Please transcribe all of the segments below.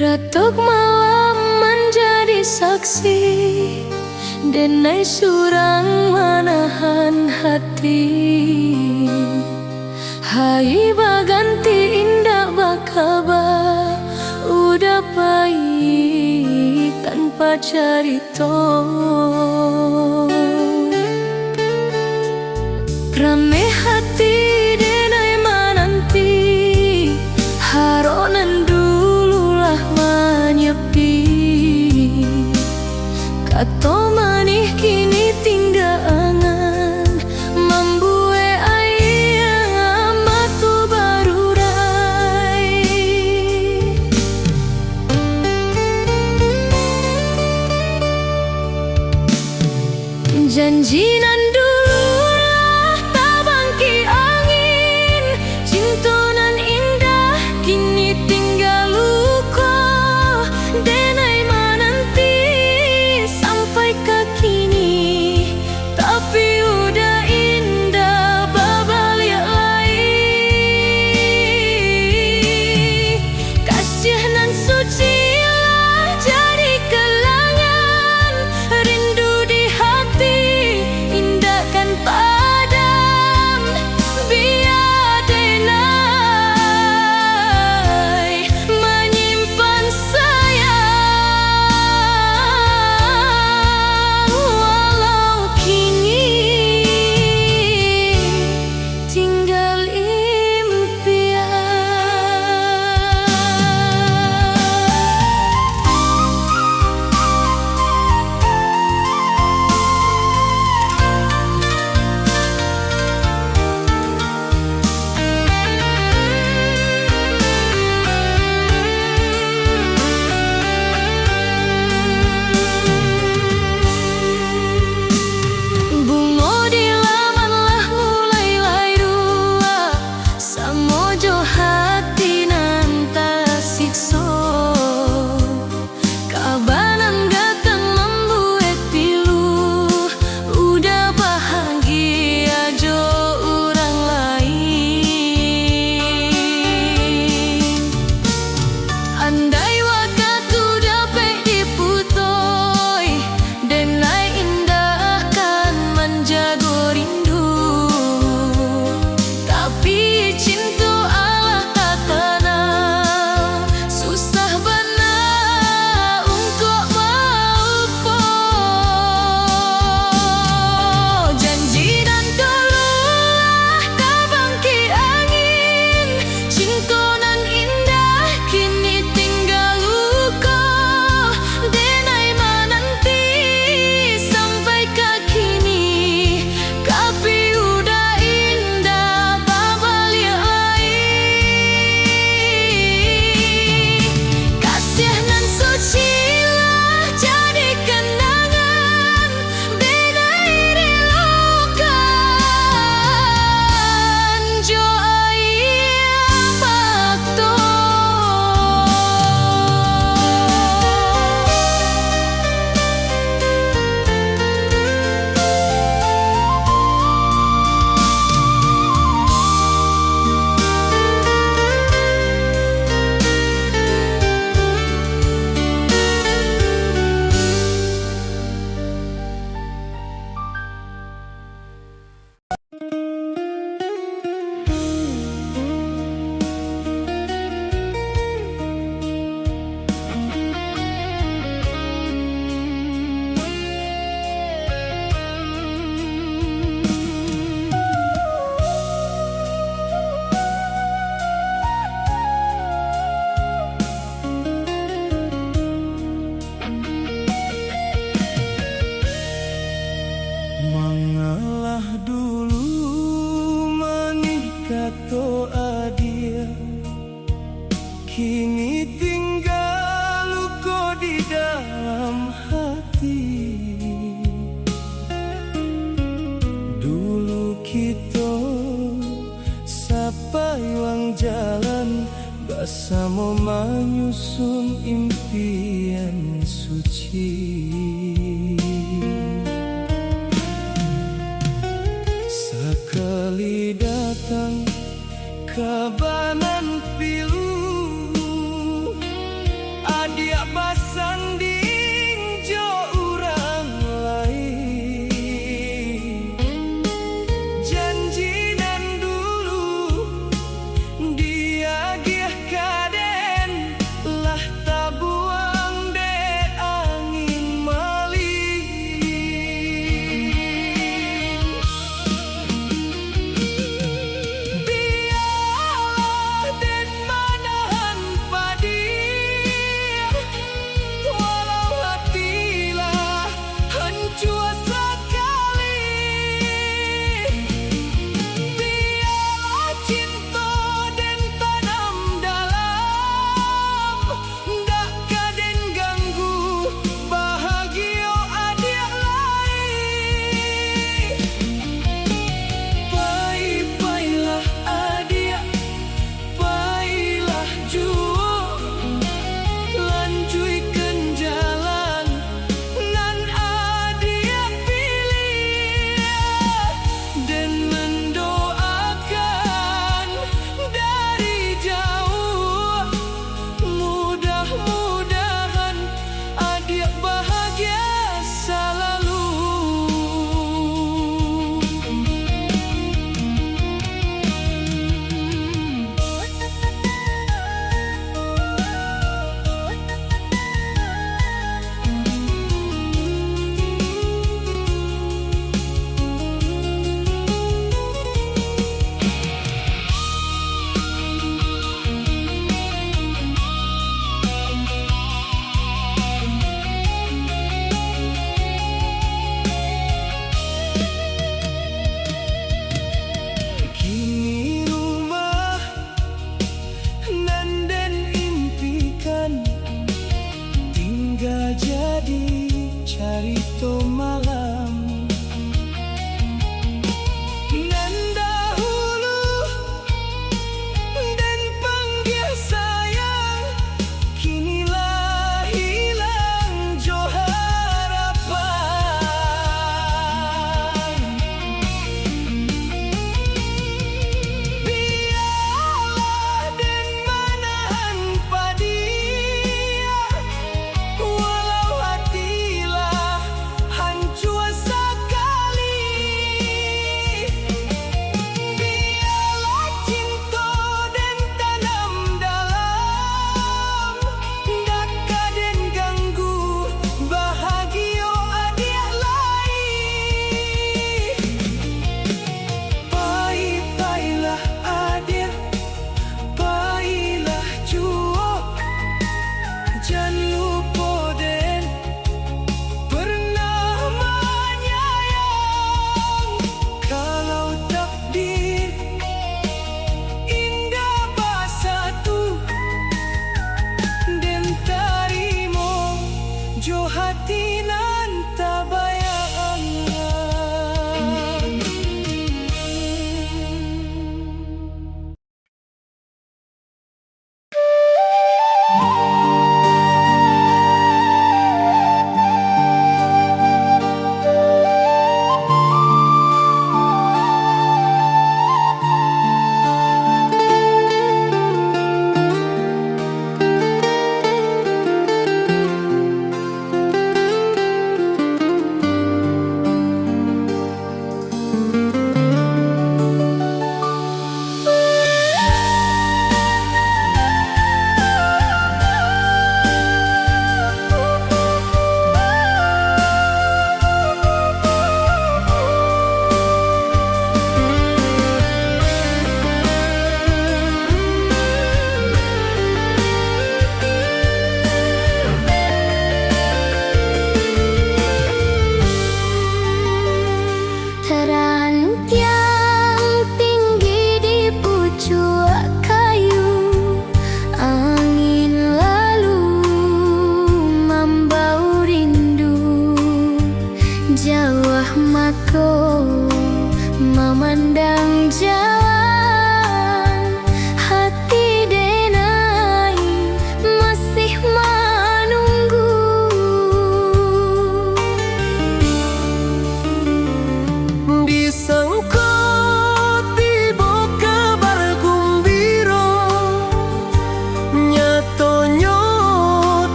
Ratuk malam menjadi saksi, denai surang manahan hati. Hai baganti indah bakaba, udah pahit tanpa carito. Rame hati denai mananti, haronan dululah menyepi. Kato manih kini tinggal angan, membue ayah matu barurai. Janji nan dululah tabangki angin, cintonan indah kini tinggal luka. Denai mananti sampai ke kini, tapi udah indah babalik lagi. Kasih nan suci lah jadi kelangan, rindu di hati indahkan padam. Biar denai menyimpan sayang, walau kini tinggal impian. Bungo di laman lah mulai lairua, samojo hati nan tasikso. Kabanan datang membuat pilu, udah bahagia jo orang lain. Andai waktu dapat diputoi, denai indah akan menjago rindu. Tapi cinta Allah tak tenang, susah benar untuk maupo. Janji dan dululah tabangki angin, cintonan indah kini tinggal luka. Denai mananti sampai ke kini, tapi udah indah babalik lagi. Kasih nan suci lah jadi kenangan, denai dilukan jo ayah bakto. Mengalah dulu menikah to adia, kini tinggal luka di dalam hati. Dulu kita sampai wang jalan bersama menyusun impian suci. Sekali datang kabanan pilu,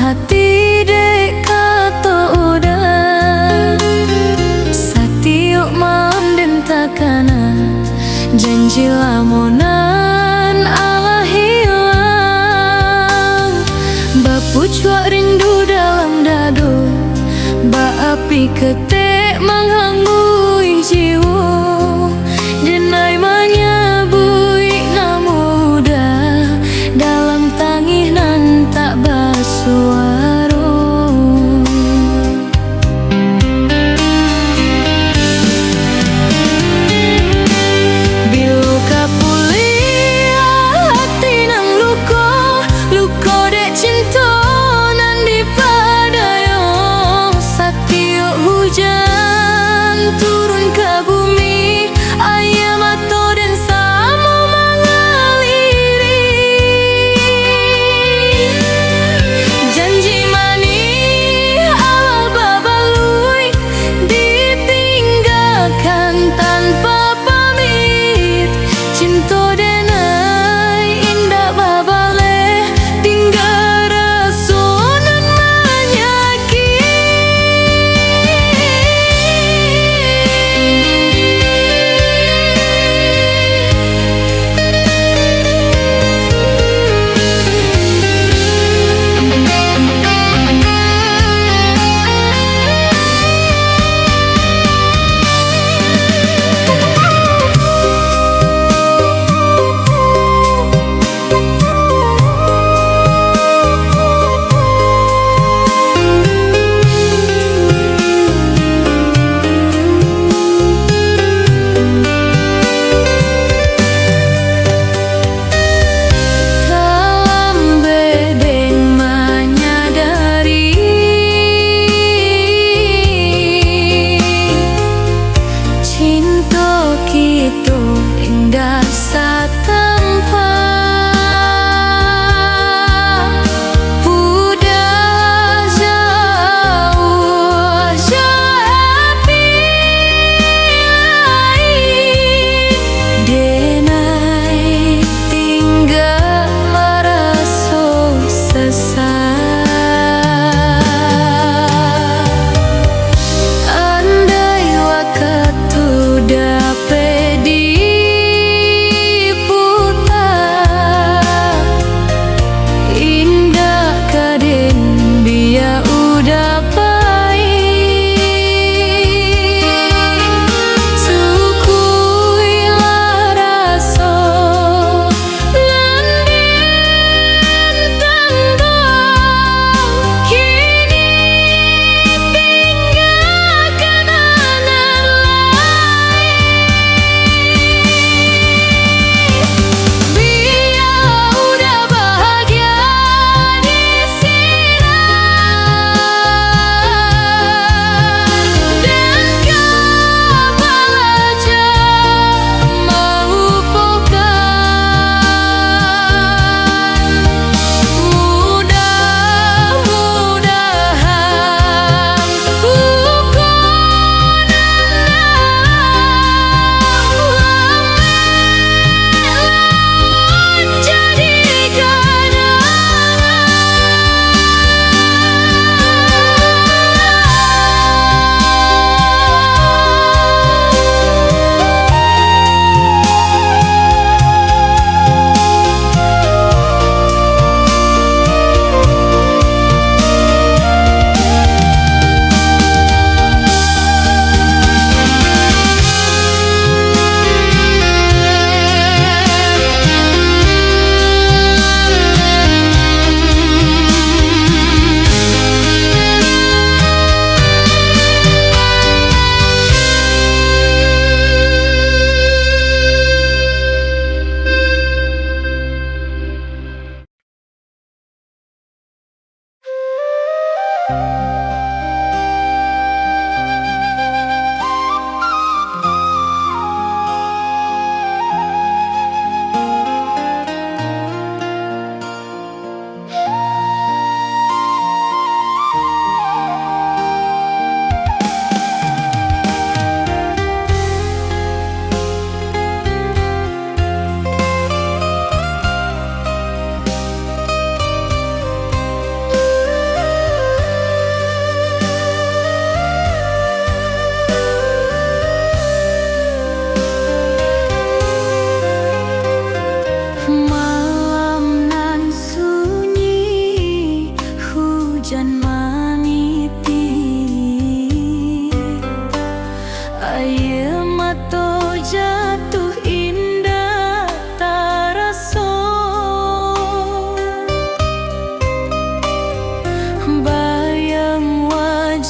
hati dek kata udah satiok mam den takana janji lamunan ala hilang bapucuak rindu dalam dado ba api ketek menghangui jiwa denai menyebui namuda dalam tangih nan tak basuaro biluka pulia hati nang luko luko dek cinta nan dipadayo satiok hujan turun kabut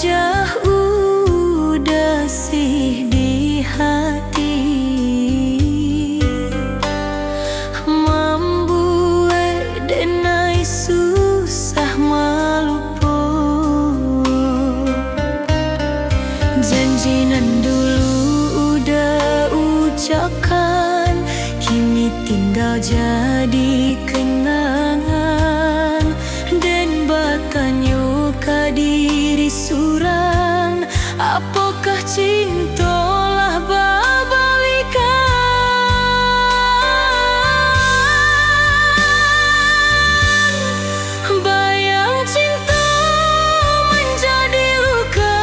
wajah udah sih di hati, membuat denai susah malupo. Janjinan dulu udah ucapkan, kini tinggal jadi kenangan. Dan batanyo ka diri surang, apakah cinta lah babalikan. Bayang cinta menjadi luka,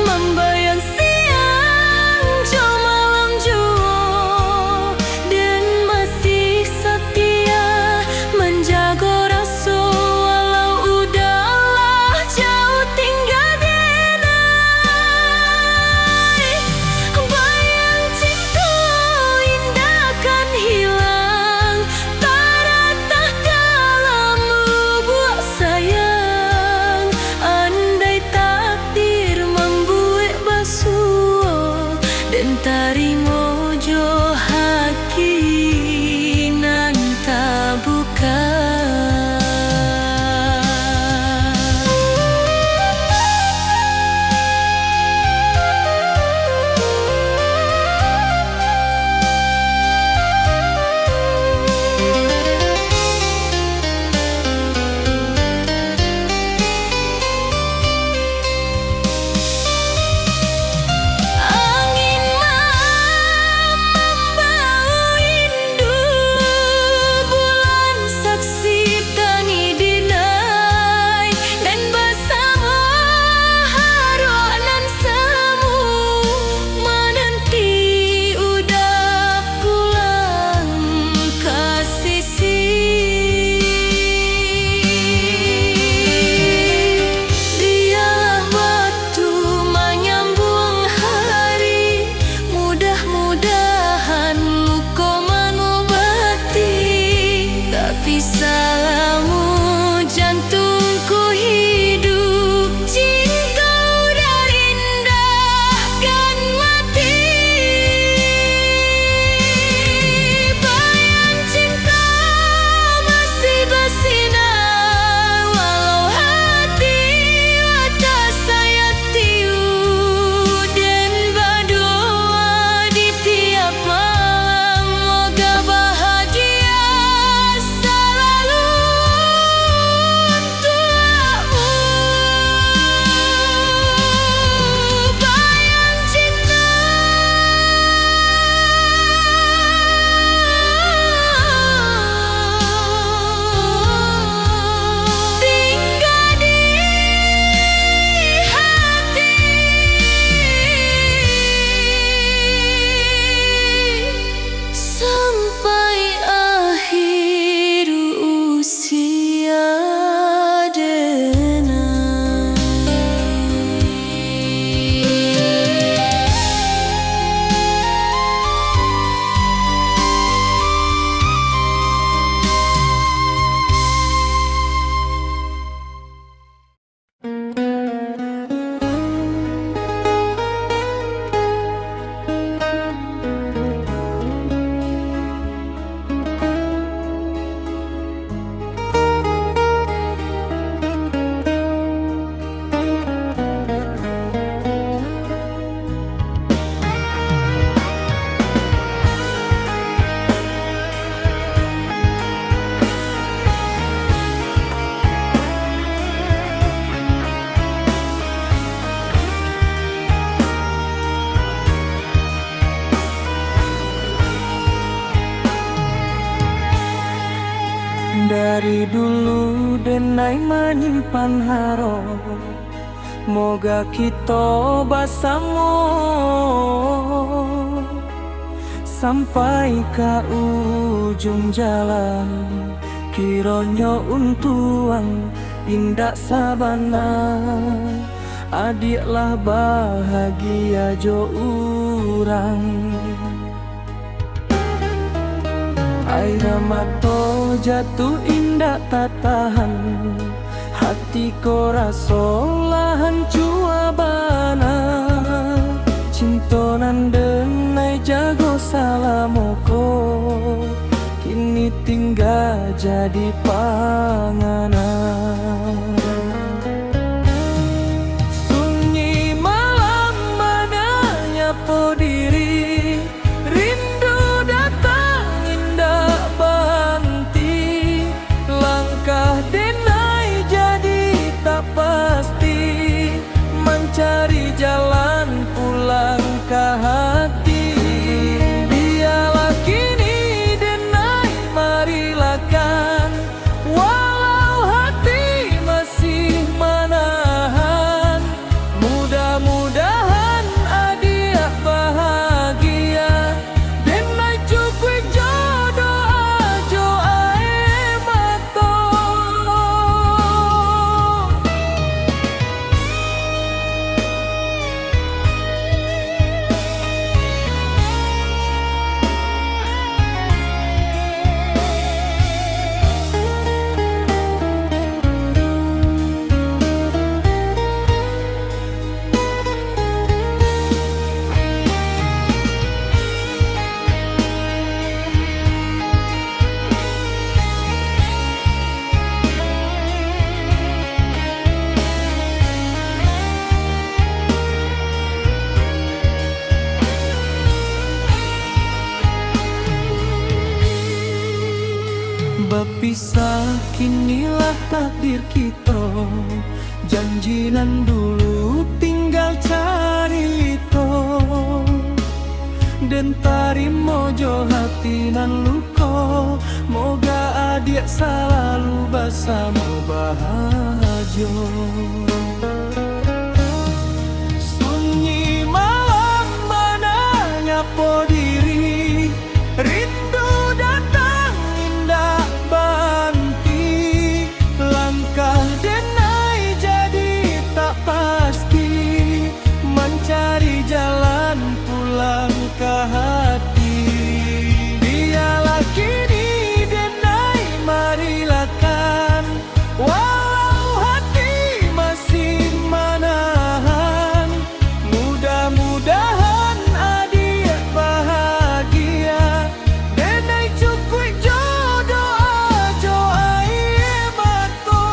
membayang siang jo malam jua, dan masih setia menjaga rasa walau udahlah jauh tinggal denai. Bayang cinta indah kan hilang, taratah dalammu buat sayang. Andai takdir membuat basuh, dan tarimo jo haki nan tak bukan. Angin malam membau rindu, bulan saksi tani dinai, dan bersama harok nan semu menanti udah pulang ke sisi. Dialah waktu menyambung hari, mudah-mudahan luka mengobati. Tapi salahmu jantungku hidup, cinta udah indahkan mati. Bayang cinta masih bersinar, walau hati wadah saya tiu, dan berdoa di tiap malam moga bahagia selalu untukmu. Bayang cinta tinggal di hati sampai akhir usia denai. Dari dulu denai menyimpan harap, moga kita bersama sampai ke ujung jalan. Kiranya untuang indak sabana, adiklah bahagia jo urang. Air mata jatuh indah tak tahan, hati ko raso lahan cua bana, cintonan denai jago salamoko, kini tinggal jadi panganan. Sunyi malam mananya po diri, rindu datang indah banti, langkah denai jadi tak pasti, mencari jalan pulang ke hati. Biarlah kini denai marilakan, walau hati masih menahan. Mudah-mudahan adia bahagia, denai cukui jodoh ajo ae mato. Berpisah kinilah takdir kita, janjinan dulu tinggal cari itu. Dan tarimo jo hati nan luko, moga adik selalu bersama bahagia. Sunyi malam mananya po diri, rindu datang indah banti, langkah denai jadi tak pasti, mencari jalan pulang ke hati. Biarlah kini denai marilakan, walau hati masih menahan. Mudah-mudahan adik bahagia, denai cukui jodoh ajo ae mato.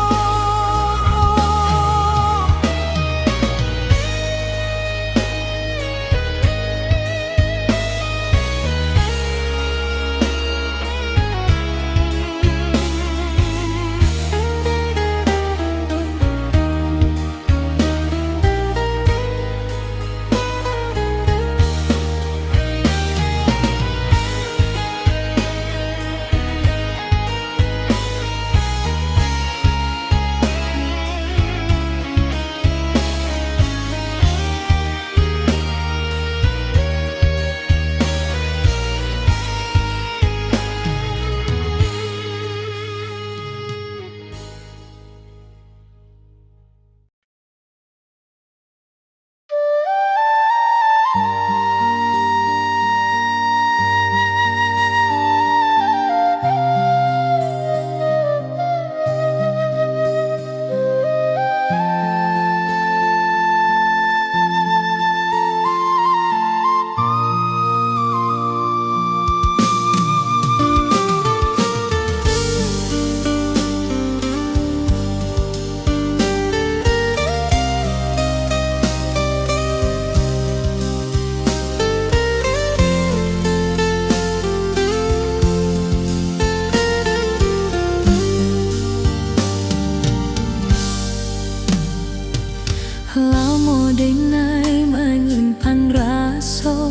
Lamo denai menyimpan raso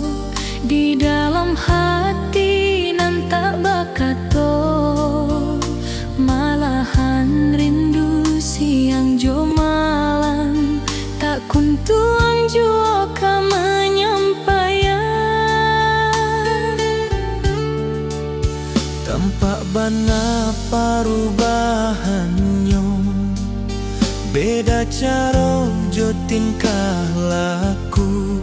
di dalam hati nan tak bakato, malahan rindu siang jo malam, tak kuntuang jua ka menyampaikan. Tampak bana perubahannya, beda cara jo tingkah laku,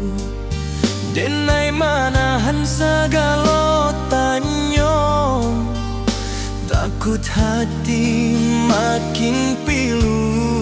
denai manahan segala tanyo, takut hati makin pilu.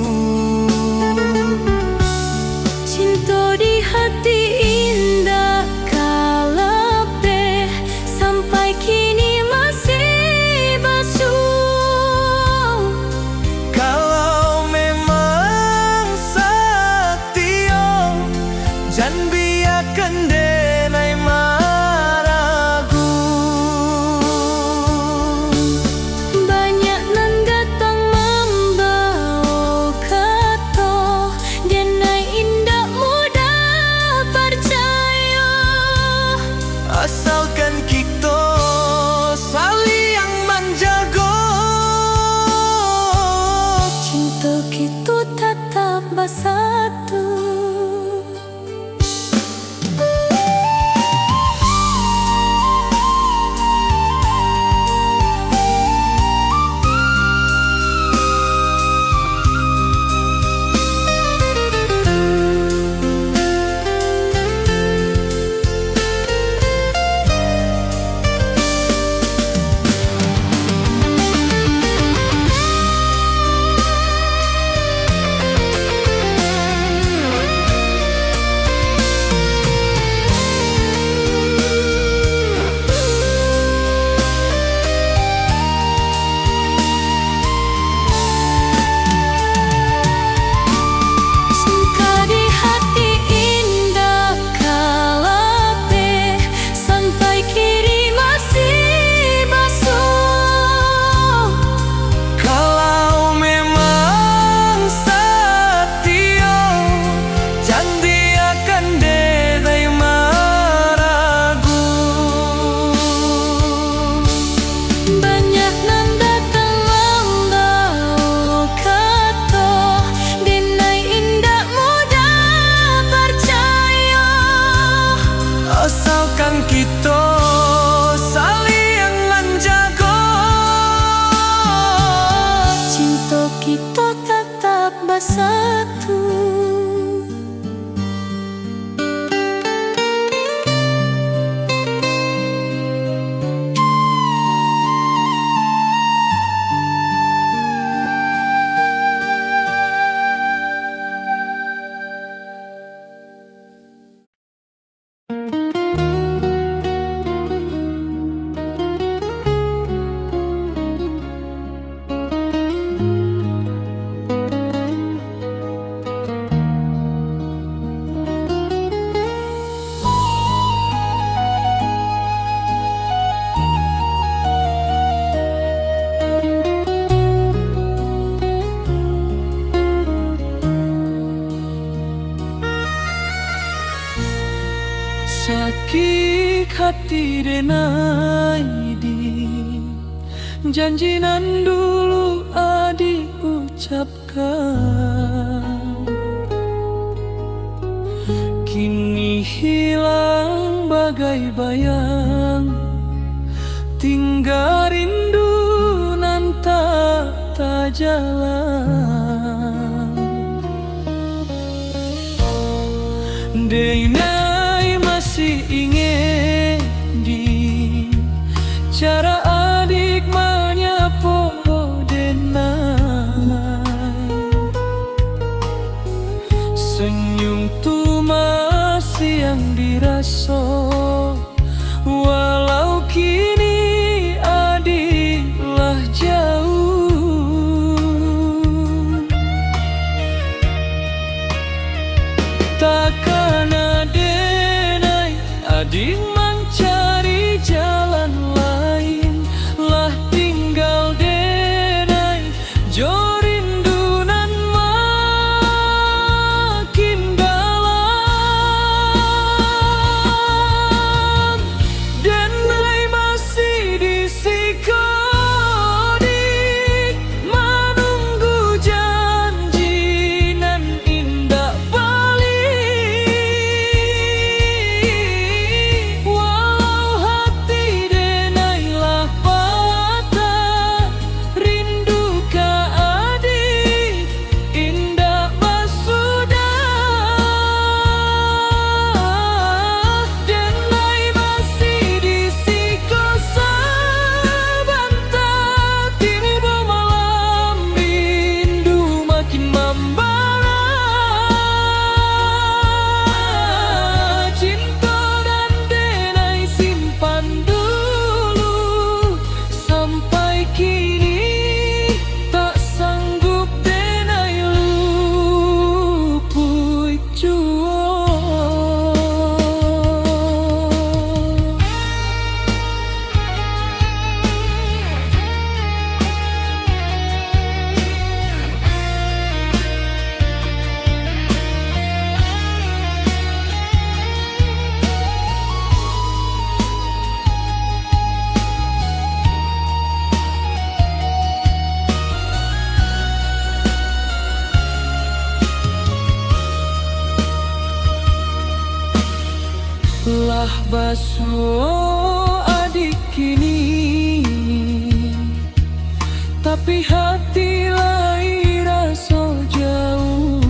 satu. Sakit hati denai di janji nan dulu adik ucapkan, kini hilang bagai bayang, tinggal rindu nan tak jalan. Denai masih ingin di cara adik menyapa denai, senyum tu masih yang dirasa, walau kini adiklah jauh. Takkan adenai adik mencari jalan lain, lah tinggal denai jo rindu nan makin dalam. Denai masih di sikodik menunggu janji nan indah balik, walau hati denai lah patah, rindu ka adik indah basudah. Denai masih di siko sabantah, kini bermalam rindu makin membara. Cinta dan denai simpan dulu, sampai kini tak sanggup denai lupui jua. Lah basuh adik kini, tapi hati lain rasa jauh.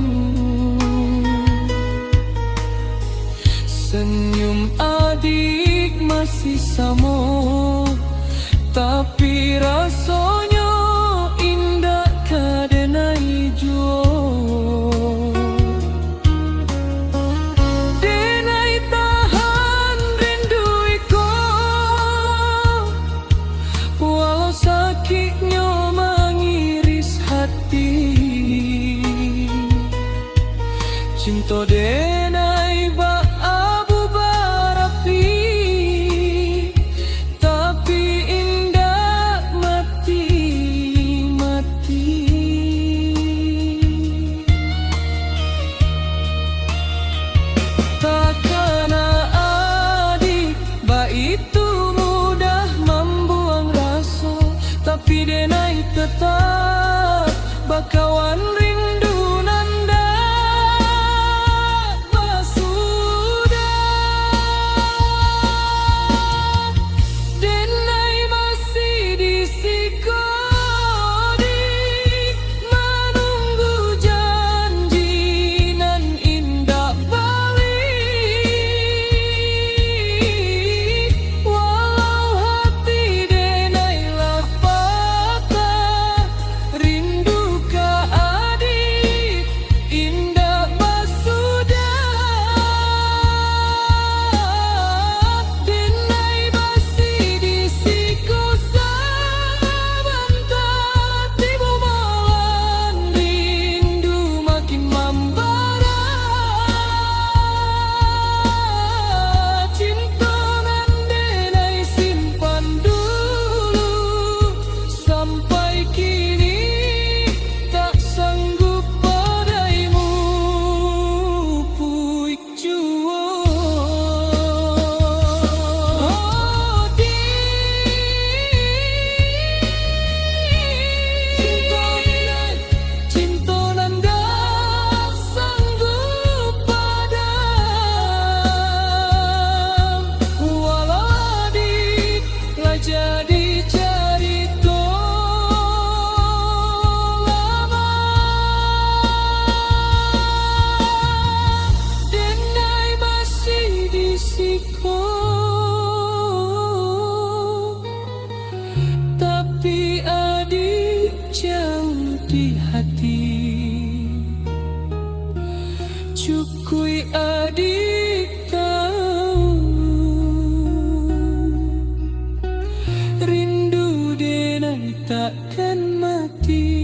Senyum adik masih sama, tapi rasanya indah kadenai jua. Denai tahan rindu iko, walau sakitnya mengiris hati. Cinta denai bak abu barapi, tapi indah mati-mati. Takkan adik ba itu mudah membuang rasa, tapi denai tetap bakawan rindu nanda adik tahu, rindu denai takkan mati.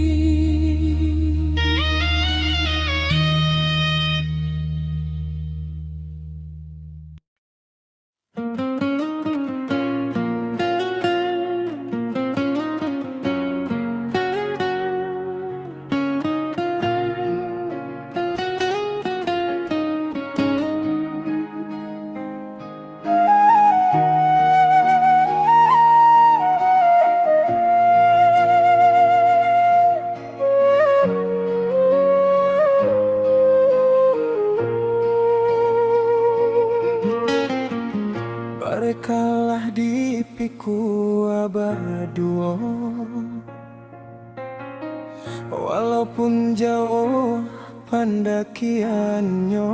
Barekalah di piku abaduo, walaupun jauh pandakiannya,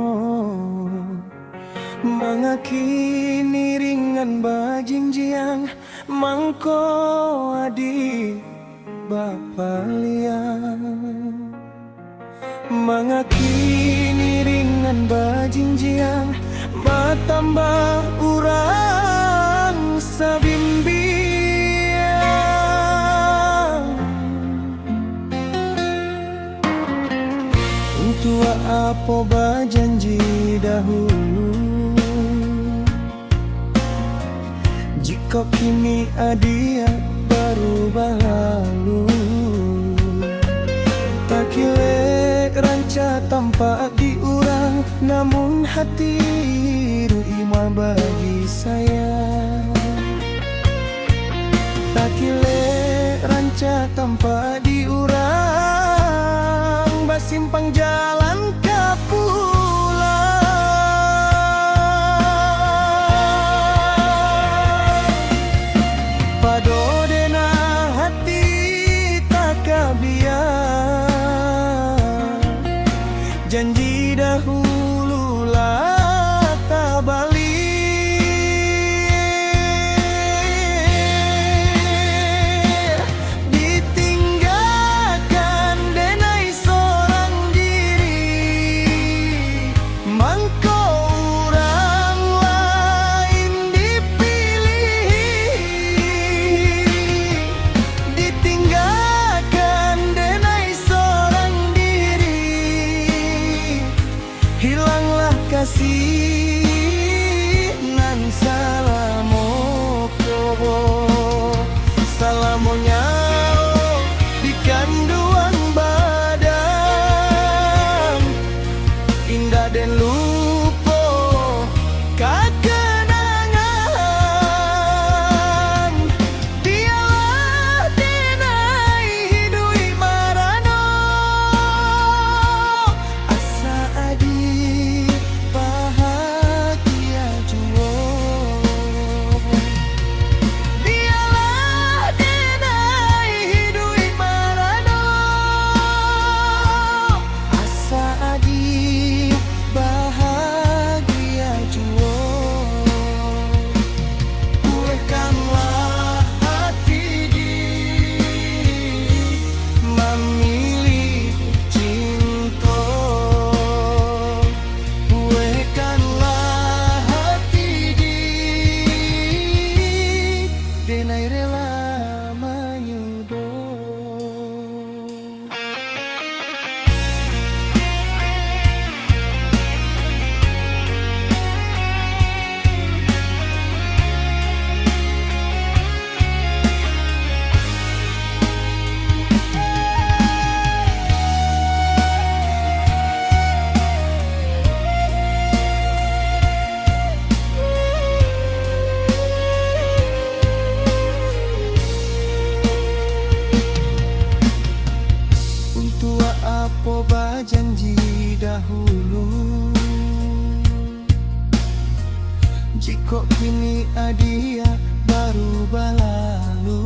mangakini ringan bajinjiang mangko adi bapa liang, mangakini ringan bajinjiang matambah urang sabimbiang. Untuk apa berjanji dahulu, jika kini adia baru berlalu. Tak kilek ranca tanpa diurang, namun hati ruimah bagi saya. Tak kilek ranca tanpa diurang, basimpang jalan ke pulang. Padodena hati tak kabiar, janji dahulu lah tak balik. Ditinggalkan denai seorang diri, mangko orang lain dipilih. Ditinggalkan denai seorang diri, hilanglah kasih nan salamonya di kanduan badan, indah dan lupa kekenangan. Dialah denai hidui marano, asa adi bahagia jua. Dialah denai hidui marano, asa adi bahagia jua. Kuatkanlah hati di memilih cinta, kuatkanlah hati di denai rela menyudo. Untuk apa berjanji dahulu, jika kini adia baru berlalu.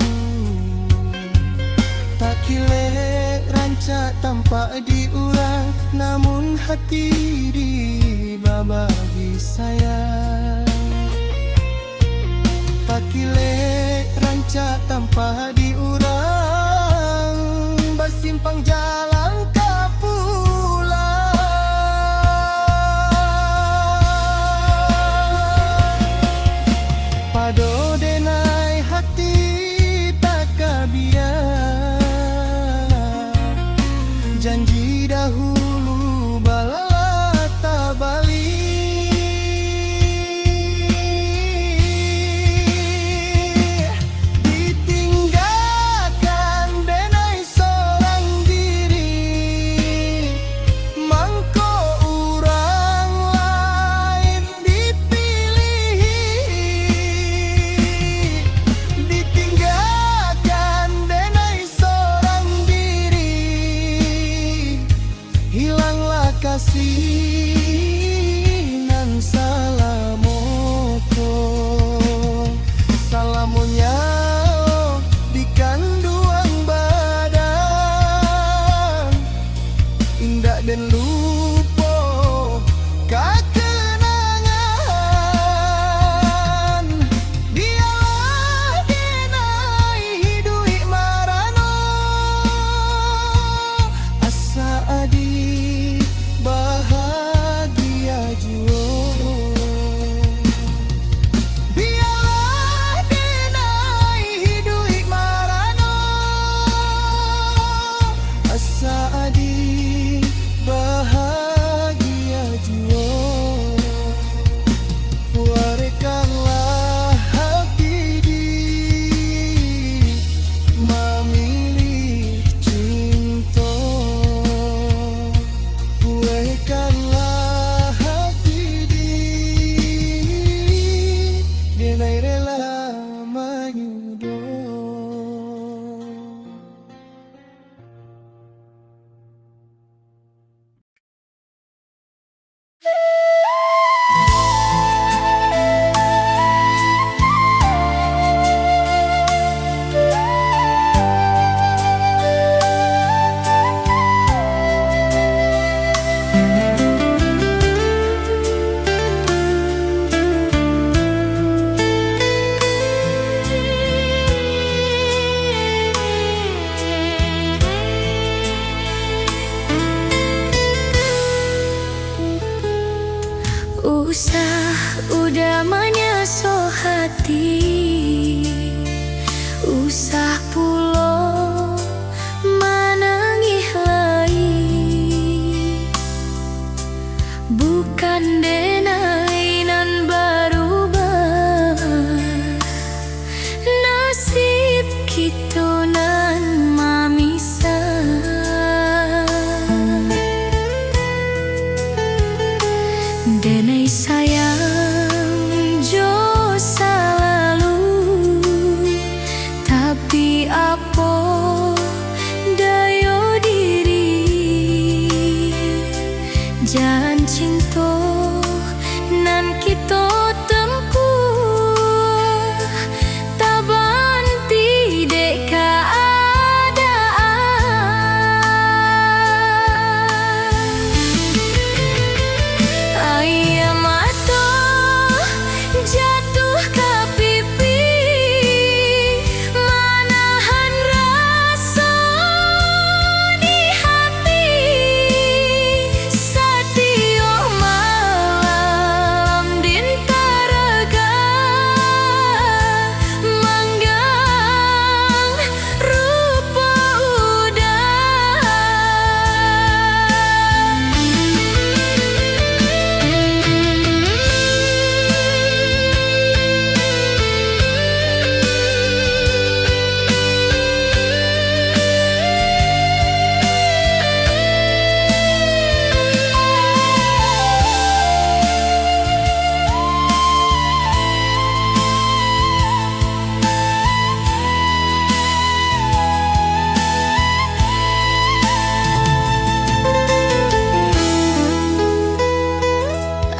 Tak kilek ranca tanpa diurang, namun hati dibagi sayang. Tak kilek ranca tanpa diurang, basimpang jalan ke pulang. sinan salamoko, salamunya di kanduang badan, indah dan lupa kakenangan. Dialah denai hidui marano, asa adi bahagia juo. Dialah denai hidui marano, asa adi bahagia juo. Warekanlah hati di memilih cinta, warekanlah hati di denai rela menyudo. Usah udah menyeso hati, usah pulo menengih lai, bukan denainan berubah nasib kita nan mamisah. Denai sayang jo selalu, tapi apa dayo diri, jangan cinta nan kita tempuh, tak banti dek ayam mata jatuh ke pipi, menahan rasa di hati. Satio malam dintaraga, manggang rupa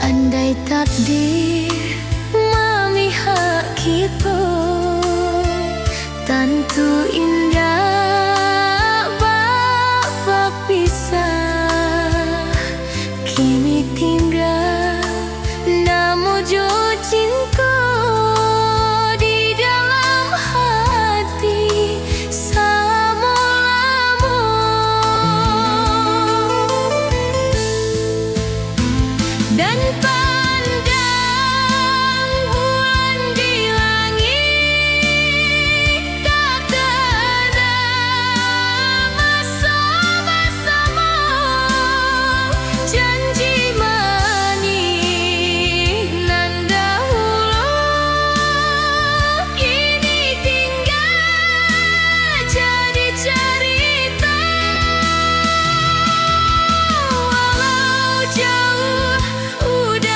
andai takdir memihak kita, tentu indah bapa pisah. Kini tinggal namu jo cinta di dalam hati selama-lama. Dan pandang bulan di langit, takkan bersama-sama, janji manis nan dahulu kini tinggal jadi cerita. Walau jauh udah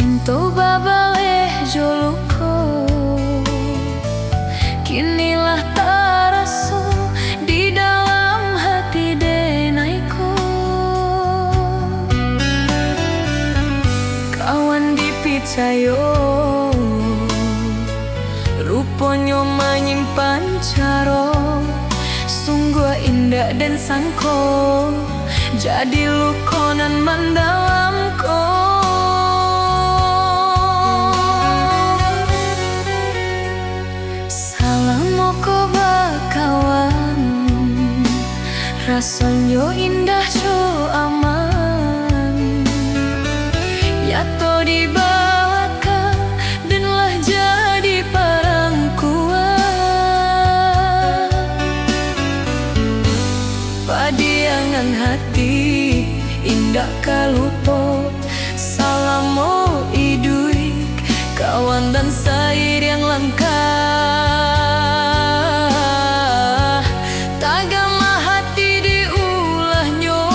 Sinto babale joluko, kinilah taraso di dalam hati denaiko. Kawan dipicayo, ruponyo menyimpan caro, sungguh indah dan sangko, jadi lukonan mendalamku. Salamoko bakawan, rasanya indah jo aman, ya to dibawaka danlah jadi perangkuan. Padiangan hati indah kalupo, salamo iduik kawan dan sair yang langka. Tagama hati diulahnya,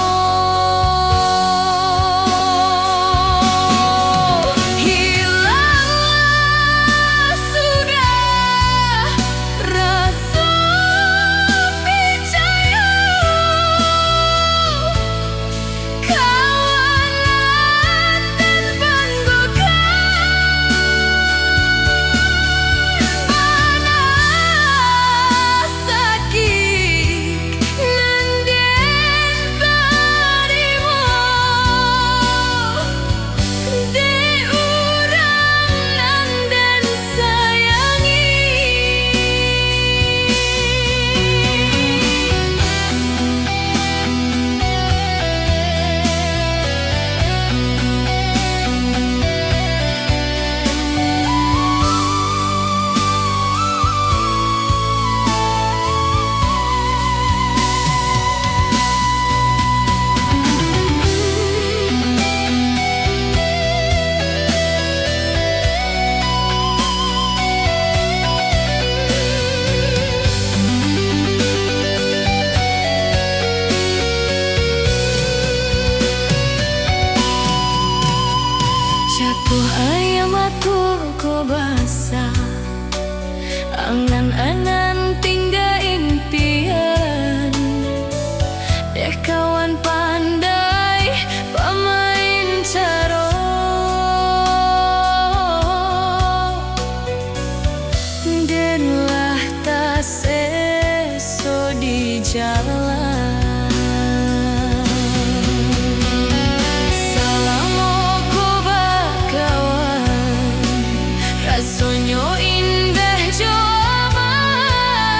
hilanglah sudah rasa percaya. Kawanan dan banggokan, panas sakit nanden barimu, de urang nanden sayangi. Jatuh ayam atur ko basah, angan-angan tinggal impian. Dek kawan pandai pemain caro, denlah tak seso di jalan. Rasanya indah jo aman,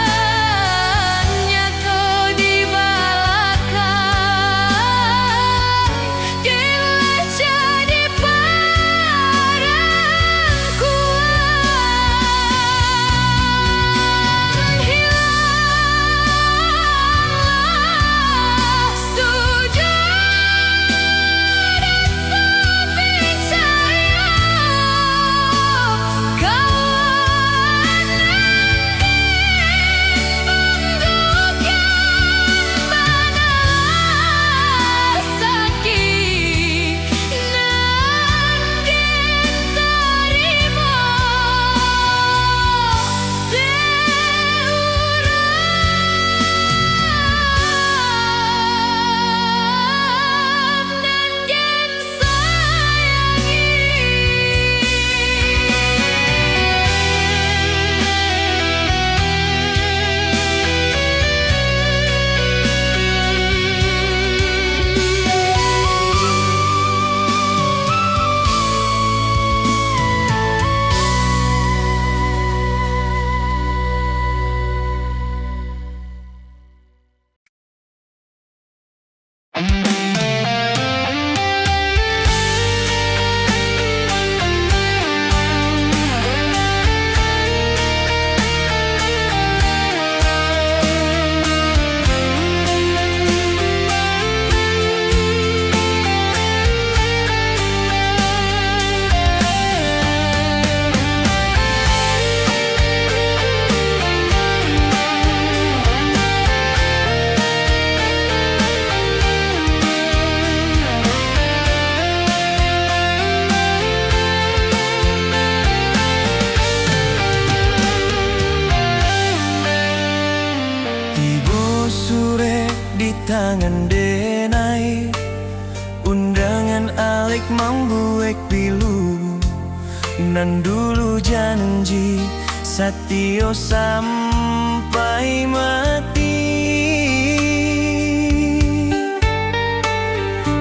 Nan dulu janji Satyo sampai mati,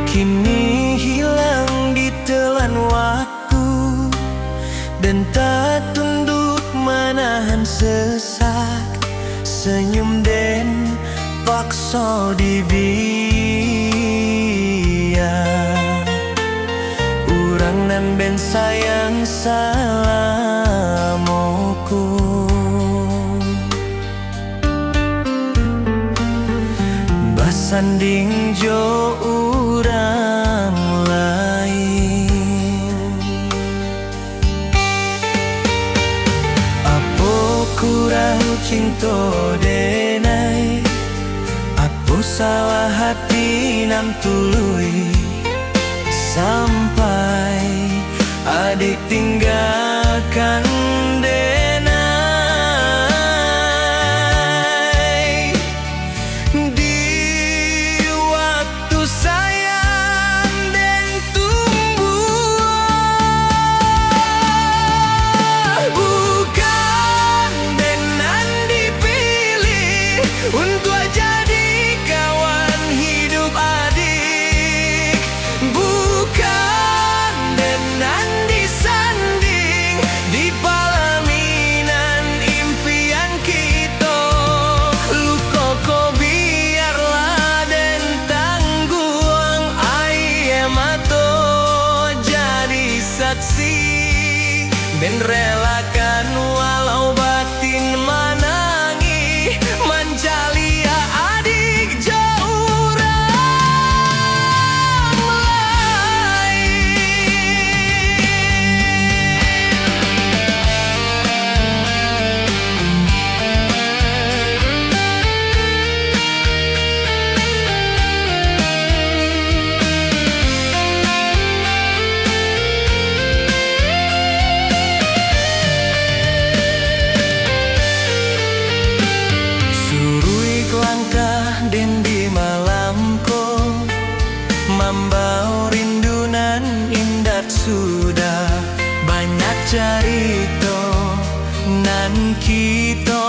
kini hilang ditelan waktu, dan tak tunduk menahan sesak. Senyum den paksa dibiak, urang nan ben sayang salamoku. Basanding jo urang lain, apo kurang cinta denai, apo salah hati nam tului, sampai adik tinggalkan denai. Di waktu sayang dan tumbuh, bukan dengan dipilih untuk jadi kawan hidup adik, bukan dengan disanding di palaminan impian kita. Luka ko biarlah dan tangguang air mata jadi saksi, ben relakan walau batin manangi menjalia adik jauh orang lain. Surui langkah den di malamku, membau rindunan indah sudah banyak cerita nan kita